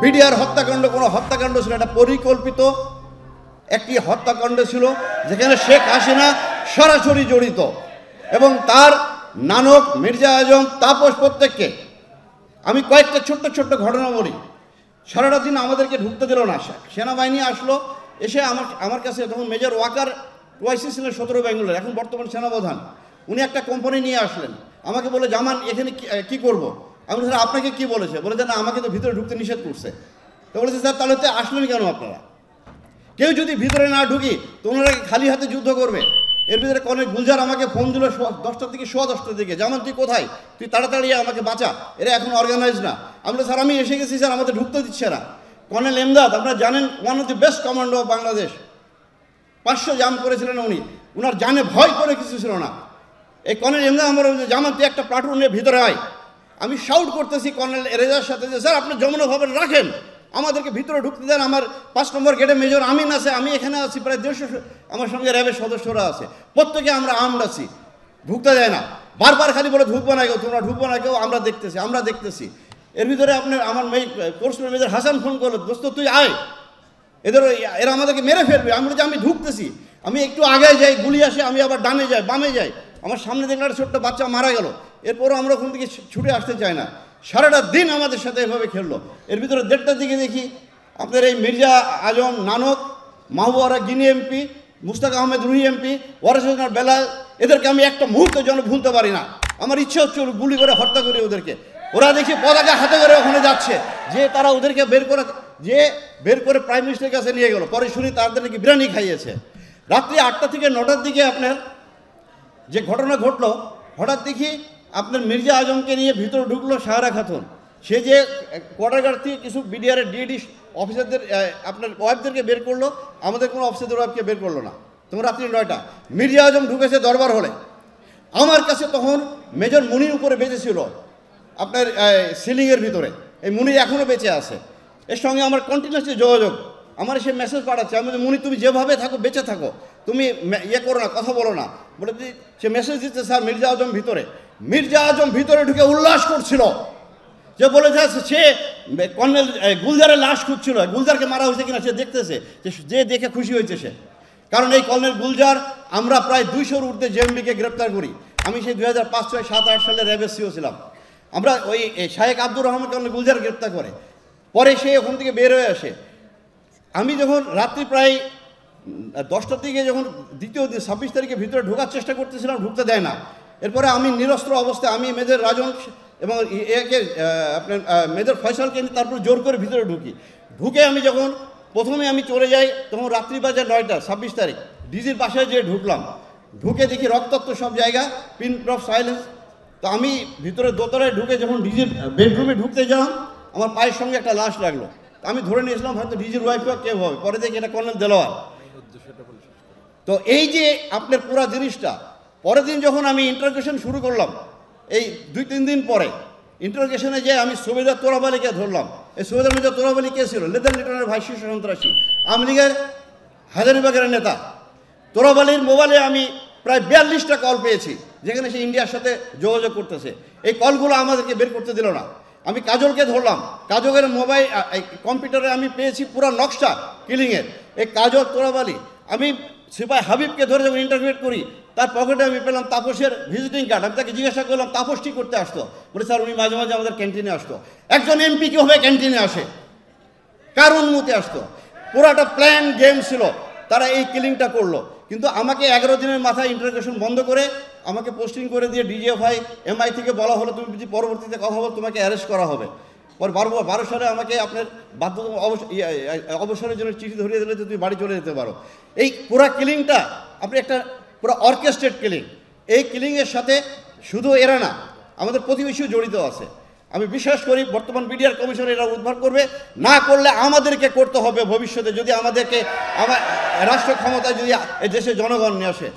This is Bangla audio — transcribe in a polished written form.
বিডিআর হত্যাকাণ্ড কোনো হত্যাকাণ্ড ছিল, এটা পরিকল্পিত একটি হত্যাকাণ্ড ছিল, যেখানে শেখ হাসিনা সরাসরি জড়িত এবং তার নানক, মির্জা আজম, তাপস প্রত্যেককে। আমি কয়েকটা ছোট্ট ছোট্ট ঘটনা বলি। সারাটা দিন আমাদেরকে ঢুকতে দিল না। সেনাবাহিনী আসলো, এসে আমার কাছে তখন মেজর ওয়াকার ওয়াইসি ছিলেন 17 বেঙ্গলের, এখন বর্তমান সেনাপ্রধান। উনি একটা কোম্পানি নিয়ে আসলেন, আমাকে বলে জামান এখানে কি করব। আমি স্যার আপনাকে কি বলেছে? বলে যে না, আমাকে তো ভিতরে ঢুকতে নিষেধ করছে। তো বলেছে স্যার তাহলে তো আসলেন কেন আপনারা? কেউ যদি ভিতরে না ঢুকি তো ওনারা খালি হাতে যুদ্ধ করবে। এর ভিতরে কর্নেল গুলজার আমাকে ফোন দিল 10টার দিকে, 10:15টার দিকে, জামান তুই কোথায়, তুই তাড়াতাড়ি আমাকে বাঁচা, এরা এখন অর্গানাইজ না। আমি বলি স্যার আমি এসে গেছি স্যার, আমাদের ঢুকতে দিচ্ছে না। কর্নেল এমদাদ, আপনারা জানেন, one of the best commando of Bangladesh, 500 জাম করেছিলেন উনি, ওনার জানে ভয় করে কিছু ছিল না। এই কর্নেল এমদাদ আমার জামান তুই একটা প্লাটুন নিয়ে ভিতরে আয়। আমি শাউট করতেছি কর্নেল এরেজার সাথে যে স্যার আপনি যমুনা ভবন রাখেন, আমাদেরকে ভিতরে ঢুকতে দেন। আমার 5 নম্বর গেটে মেজর আমিন আছে, আমি এখানে আছি, প্রায় 150 আমার সঙ্গে র্যাবের সদস্যরা আছে, প্রত্যেকে আমরা আর্মড আছি, ঢুকতে দেয় না। বারবার খালি বলে ঢুকবো না কেউ, তোমরা ঢুকবো না কেউ, আমরা দেখতেছি। এর ভিতরে আমার কোর্সমেট মেজর হাসান ফোন করলো, দোস্ত তুই আয়, এরা আমাদেরকে মেরে ফেলবে। আমি বলছি আমি ঢুকতেছি, আমি একটু আগে যাই, গুলি আসে, আমি আবার ডানে যাই, বামে যাই, আমার সামনে দেখলে একটা ছোট্ট বাচ্চা মারা গেল। এরপরও আমরা ওখান থেকে ছুটে আসতে চাই না। সারাটা দিন আমাদের সাথে এভাবে খেললো। এর ভিতরে 1:30টার দিকে দেখি আপনার এই মির্জা আজম, নানক, মাহবুবা গিনি এমপি, মুস্তাক আহমেদ রুহি এমপি, ওয়ারেস হোসেন বেলাল, এদেরকে আমি একটা মুহূর্তের জন্য ভুলতে পারি না। আমার ইচ্ছে হচ্ছে গুলি করে হত্যা করি ওদেরকে। ওরা দেখি পতাকা হাতে করে ওখানে যাচ্ছে, যে তারা ওদেরকে বের করে প্রাইম মিনিস্টারের কাছে নিয়ে গেল। পরে শুনি তাদের নাকি বিরিয়ানি খাইয়েছে। রাত্রি 8টা থেকে 9টার দিকে আপনার যে ঘটনা ঘটলো, হঠাৎ দেখি আপনার মির্জা আজমকে নিয়ে ভিতরে ঢুকলো সাহারা খাতুন। সে যে কোয়ার্টার গার্ড থেকে কিছু বিডিআরের ডিডি অফিসারদের আপনার ওয়াইফদেরকে বের করলো, আমাদের কোনো অফিসারদের ওয়াইফকে বের করলো না। তখন রাত্রি 9টা মির্জা আজম ঢুকেছে দরবার হলে। আমার কাছে তখন মেজর মুনির উপরে বেঁচেছিল আপনার সিলিংয়ের ভিতরে। এই মুনির এখনও বেঁচে আছে, এর সঙ্গে আমার কন্টিনিউসলি যোগাযোগ। আমার সে মেসেজ পাঠাচ্ছে, আমি মুনি তুমি যেভাবে থাকো বেঁচে থাকো, তুমি করো না, কথা বলো না। বলে সে মেসেজ দিচ্ছে স্যার মির্জা আজম ভিতরে। মির্জা আজম ভিতরে ঢুকে উল্লাস করছিল, যে বলেছে সে কর্নেল গুলজারের লাশ খুঁজছিল, গুলজারকে মারা হয়েছে কিনা সে দেখতেছে, যে দেখে খুশি হয়েছে সে। কারণ এই কর্নেল গুলজার আমরা প্রায় 200-র ঊর্ধ্বে জেএমবিকে গ্রেপ্তার করি। আমি সেই 2005, 6, 7, 8 সালে র্যাবের সিও ছিলাম। আমরা ওই শাহেক আব্দুর রহমান কর্নেল গুলজার গ্রেপ্তার করে, পরে সে ওখান থেকে বের হয়ে আসে। আমি যখন রাত্রি প্রায় 10টার দিকে যখন দ্বিতীয় 26 তারিখে ভিতরে ঢোকার চেষ্টা করতেছিলাম, ঢুকতে দেয় না। এরপরে আমি নিরস্ত্র অবস্থায় আমি মেজর রাজন এবং একে আপনার মেজর ফয়সালকে তারপর জোর করে ভিতরে ঢুকে আমি যখন প্রথমে আমি চলে যাই, তখন রাত্রি বাজে 9টা, 26 তারিখ। ডিজির বাসায় যেয়ে ঢুকলাম, ঢুকে দেখি রক্তাক্ত সব জায়গা, পিন অফ সাইলেন্স। তো আমি ভিতরে দোতলায় ঢুকে যখন ডিজির বেডরুমে ঢুকতে গেলাম, আমার পায়ের সঙ্গে একটা লাশ লাগলো। আমি ধরে নিয়েছিলাম হয়তো ডিজির ওয়াইফ কেউ হবে, পরে দেখি এটা কর্নেল দেলোয়ার। তো এই যে আপনার পুরো জিনিসটা, পরের দিন যখন আমি ইন্টারোগেশন শুরু করলাম, এই 2-3 দিন পরে ইন্টারোগেশনে যে আমি সুবেদার তোরাব আলীকে ধরলাম। এই সুবেদার মেজর তোরাব আলী কে ছিল? লেদার লিটনের ভাই, শীর্ষ সন্ত্রাসী, আওয়ামী লীগের হাজারীবাগের নেতা। তোরাব আলীর মোবাইলে আমি প্রায় 42টা কল পেয়েছি, যেখানে সে ইন্ডিয়ার সাথে যোগাযোগ করতেছে। এই কলগুলো আমাদেরকে বের করতে দিল না। আমি কাজলকে ধরলাম, কাজলের মোবাইল কম্পিউটারে আমি পেয়েছি পুরো নকশা কিলিংয়ের। এই কাজল, তোরাব আলী, আমি সিপাই হাবিবকে ধরে যখন ইন্টারভিউ করি, তার পকেটে আমি পেলাম তাপসের ভিজিটিং কার্ড। আমি তাকে জিজ্ঞাসা করলাম তাপস কী করতে আসতো? বলে স্যার উনি মাঝে মাঝে আমাদের ক্যান্টিনে আসতো। একজন এমপি কীভাবে ক্যান্টিনে আসে? কার অনুমতি আসতো? পুরাটা প্ল্যান গেম ছিল, তারা এই কিলিংটা করলো। কিন্তু আমাকে 11 দিনের মাথায় ইন্টারোগেশন বন্ধ করে আমাকে পোস্টিং করে দিয়ে ডিজিএফআই এমআই থেকে বলা হলো তুমি যদি পরবর্তীতে কথা বল তোমাকে অ্যারেস্ট করা হবে। পর 12 সালে আমাকে আপনার অবসরের জন্য চিঠি ধরিয়ে দিলে যে তুমি বাড়ি চলে যেতে পারো। এই পুরা কিলিংটা আপনি একটা পুরো অর্কেস্ট্রেট কিলিং। এই কিলিংয়ের সাথে শুধু এরা না, আমাদের প্রতিবেশীও জড়িত আছে। আমি বিশ্বাস করি বর্তমান বিডিআর কমিশন এরা উদ্ধার করবে, না করলে আমাদেরকে করতে হবে ভবিষ্যতে, যদি আমাদেরকে রাষ্ট্র ক্ষমতায় যদি এই দেশে জনগণ নিয়ে আসে।